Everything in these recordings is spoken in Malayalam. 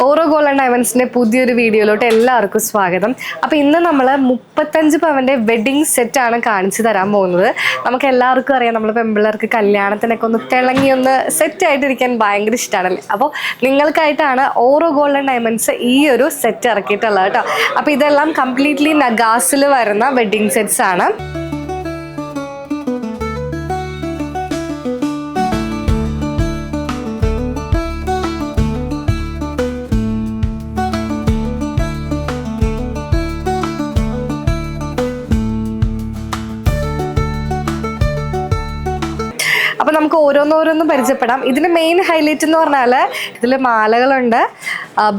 ഓരോ ഗോൾഡ് ആൻഡ് ഡയമണ്ട്സിന്റെ പുതിയൊരു വീഡിയോയിലോട്ട് എല്ലാവർക്കും സ്വാഗതം. അപ്പോൾ ഇന്ന് നമ്മൾ 35 പവന്റെ വെഡിങ് സെറ്റ് ആണ് കാണിച്ചു തരാൻ പോകുന്നത്. നമുക്ക് എല്ലാവർക്കും അറിയാം, നമ്മൾ പെൺപിള്ളേർക്ക് കല്യാണത്തിനൊക്കെ ഒന്ന് തിളങ്ങി ഒന്ന് സെറ്റ് ആയിട്ടിരിക്കാൻ ഭയങ്കര ഇഷ്ടമാണല്ലേ. അപ്പോൾ നിങ്ങൾക്കായിട്ടാണ് ഓരോ ഗോൾഡ് ആൻഡ് ഡയമണ്ട്സ് ഈ ഒരു സെറ്റ് ഇറക്കിയിട്ടുള്ളത് കേട്ടോ. അപ്പോൾ ഇതെല്ലാം കംപ്ലീറ്റ്ലി നഗാസിൽ വരുന്ന വെഡിങ് സെറ്റ്സ് ആണ്. അപ്പോൾ നമുക്ക് ഓരോന്നോരോന്നും പരിചയപ്പെടാം. ഇതിന് മെയിൻ ഹൈലൈറ്റ് എന്ന് പറഞ്ഞാൽ ഇതിൽ മാലകളുണ്ട്,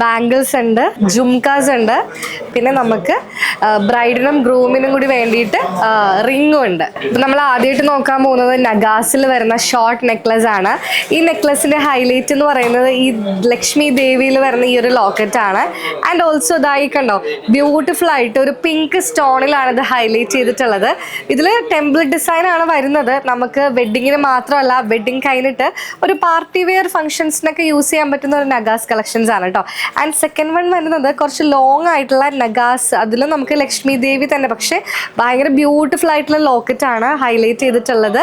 ബാംഗിൾസ് ഉണ്ട്, ജുംകാസ് ഉണ്ട്, പിന്നെ നമുക്ക് ബ്രൈഡിനും ഗ്രൂമിനും കൂടി വേണ്ടിയിട്ട് റിങ്ങും ഉണ്ട്. ഇപ്പം നമ്മൾ ആദ്യമായിട്ട് നോക്കാൻ പോകുന്നത് നഗാസിൽ വരുന്ന ഷോർട്ട് നെക്ലസ് ആണ്. ഈ നെക്ലസിൻ്റെ ഹൈലൈറ്റ് എന്ന് പറയുന്നത് ഈ ലക്ഷ്മി ദേവിയിൽ വരുന്ന ഈ ഒരു ലോക്കറ്റ് ആണ്. ആൻഡ് ഓൾസോ ഇതായി കണ്ടോ, ബ്യൂട്ടിഫുൾ ആയിട്ട് ഒരു പിങ്ക് സ്റ്റോണിലാണ് ഇത് ഹൈലൈറ്റ് ചെയ്തിട്ടുള്ളത്. ഇതിൽ ടെമ്പിൾ ഡിസൈൻ ആണ് വരുന്നത്. നമുക്ക് വെഡിങ്ങിന് മാത്രമല്ല, വെഡിങ് കഴിഞ്ഞിട്ട് ഒരു പാർട്ടി വെയർ ഫംഗ്ഷൻസിനൊക്കെ യൂസ് ചെയ്യാൻ പറ്റുന്ന ഒരു നഗാസ് കളക്ഷൻസ് ആണ് കേട്ടോ. ആൻഡ് സെക്കൻഡ് വൺ വരുന്നത് കുറച്ച് ലോങ് ആയിട്ടുള്ള നഗാസ്, അതിൽ നമുക്ക് ലക്ഷ്മി ദേവി തന്നെ, പക്ഷേ ഭയങ്കര ബ്യൂട്ടിഫുൾ ആയിട്ടുള്ള ലോക്കറ്റ് ആണ് ഹൈലൈറ്റ് ചെയ്തിട്ടുള്ളത്.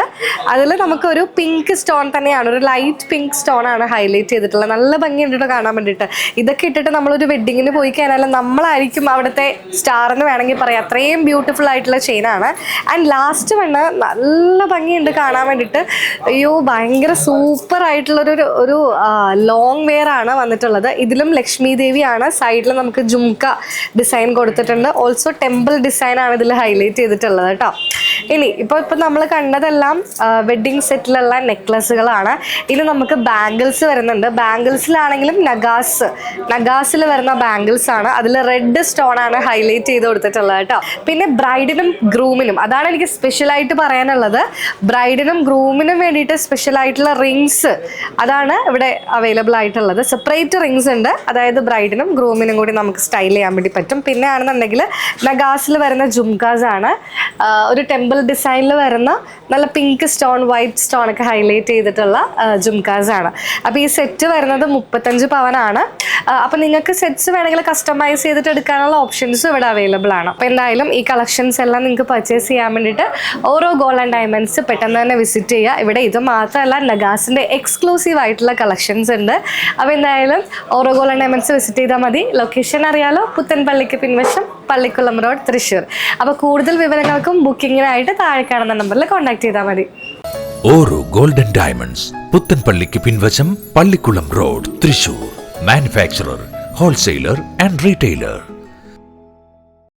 അതിൽ നമുക്കൊരു പിങ്ക് സ്റ്റോൺ തന്നെയാണ്, ഒരു ലൈറ്റ് പിങ്ക് സ്റ്റോൺ ആണ് ഹൈലൈറ്റ് ചെയ്തിട്ടുള്ളത്. നല്ല ഭംഗിയുണ്ട് കേട്ടോ കാണാൻ വേണ്ടിയിട്ട്. ഇതൊക്കെ ഇട്ടിട്ട് നമ്മളൊരു വെഡിങ്ങിന് പോയി കഴിഞ്ഞാൽ നമ്മളായിരിക്കും അവിടുത്തെ സ്റ്റാർ എന്ന് വേണമെങ്കിൽ പറയാം. അത്രയും ബ്യൂട്ടിഫുൾ ആയിട്ടുള്ള ചെയിനാണ്. ആൻഡ് ലാസ്റ്റ് വണ്ണ് നല്ല ഭംഗിയുണ്ട് കാണാൻ വേണ്ടിയിട്ട്. അയ്യോ, ഭയങ്കര സൂപ്പർ ആയിട്ടുള്ളൊരു ഒരു ലോങ് വെയർ ആണ് വന്നിട്ടുള്ളത്. ഇതിലും ലക്ഷ്മി ദേവിയാണ്, സൈഡിൽ നമുക്ക് ജുംക ഡിസൈൻ കൊടുത്തിട്ടുണ്ട്. ഓൾസോ ടെമ്പിൾ ഡിസൈൻ ആണ് ഇതിൽ ഹൈലൈറ്റ് ചെയ്തിട്ടുള്ളത് കേട്ടോ. ഇനി ഇപ്പം നമ്മൾ കണ്ടതെല്ലാം വെഡ്ഡിങ് സെറ്റിലുള്ള നെക്ലസുകളാണ്. ഇനി നമുക്ക് ബാംഗിൾസ് വരുന്നുണ്ട്. ബാംഗിൾസിലാണെങ്കിലും നഗാസിൽ വരുന്ന ബാംഗിൾസ് ആണ്. അതിൽ റെഡ് സ്റ്റോൺ ആണ് ഹൈലൈറ്റ് ചെയ്ത് കൊടുത്തിട്ടുള്ളത് കേട്ടോ. പിന്നെ ബ്രൈഡിനും ഗ്രൂമിനും, അതാണ് എനിക്ക് സ്പെഷ്യലായിട്ട് പറയാനുള്ളത്. ബ്രൈഡിനും ഗ്രൂമിനും വേണ്ടിയിട്ട് സ്പെഷ്യൽ ആയിട്ടുള്ള റിങ്സ്, അതാണ് ഇവിടെ അവൈലബിൾ ആയിട്ടുള്ളത്. സെപ്പറേറ്റ് റിങ്സ് ഉണ്ട്, അതായത് ബ്രൈഡിനും ഗ്രൂമിനും കൂടി നമുക്ക് സ്റ്റൈൽ ചെയ്യാൻ വേണ്ടി പറ്റും. പിന്നെ ആണെന്നുണ്ടെങ്കിൽ നഗാസിൽ വരുന്ന ജുംകാസ് ആണ്, ഒരു ടെമ്പിൾ ഡിസൈനിൽ വരുന്ന നല്ല പിങ്ക് സ്റ്റോൺ, വൈറ്റ് സ്റ്റോൺ ഒക്കെ ഹൈലൈറ്റ് ചെയ്തിട്ടുള്ള ജുംകാസ് ആണ്. അപ്പോൾ ഈ സെറ്റ് വരുന്നത് 35 പവനാണ്. അപ്പോൾ നിങ്ങൾക്ക് സെറ്റ്സ് വേണമെങ്കിൽ കസ്റ്റമൈസ് ചെയ്തിട്ട് എടുക്കാനുള്ള ഓപ്ഷൻസും ഇവിടെ അവൈലബിൾ ആണ്. അപ്പോൾ എന്തായാലും ഈ കളക്ഷൻസ് എല്ലാം നിങ്ങൾക്ക് പർച്ചേസ് ചെയ്യാൻ വേണ്ടിയിട്ട് ഓരോ ഗോൾഡ് ആൻഡ് ഡയമണ്ട്സ് പെട്ടെന്ന് തന്നെ വിസിറ്റ് ചെയ്യുക. ഇവിടെ ഇത് മാത്രമല്ല, നഗാസിൻ്റെ എക്സ്ക്ലൂസീവ് ആയിട്ടുള്ള കളക്ഷൻസ് ഉണ്ട്. അപ്പോൾ എന്തായാലും ഓരോ ഗോൾഡ് ആൻഡ് ഡയമണ്ട്സ് വിസിറ്റ് ചെയ്താൽ മതി. ലൊക്കേഷൻ അറിയാലോ, പുത്തൻപള്ളിക്ക് പിൻവശം, പള്ളിക്കുളം റോഡ്, തൃശ്ശൂർ. അപ്പോൾ കൂടുതൽ വിവരങ്ങൾക്കും ബുക്കിങ്ങിനായിട്ട് താഴെ കാണുന്ന നമ്പറിൽ കോൺടാക്ട് ചെയ്താൽ മതി. ഓരോ ഗോൾഡൻ ഡയമണ്ട്സ്, പുത്തൻപള്ളിക്ക് പിൻവശം, Pallikkulam road, Thrissur. Manufacturer, wholesaler and retailer.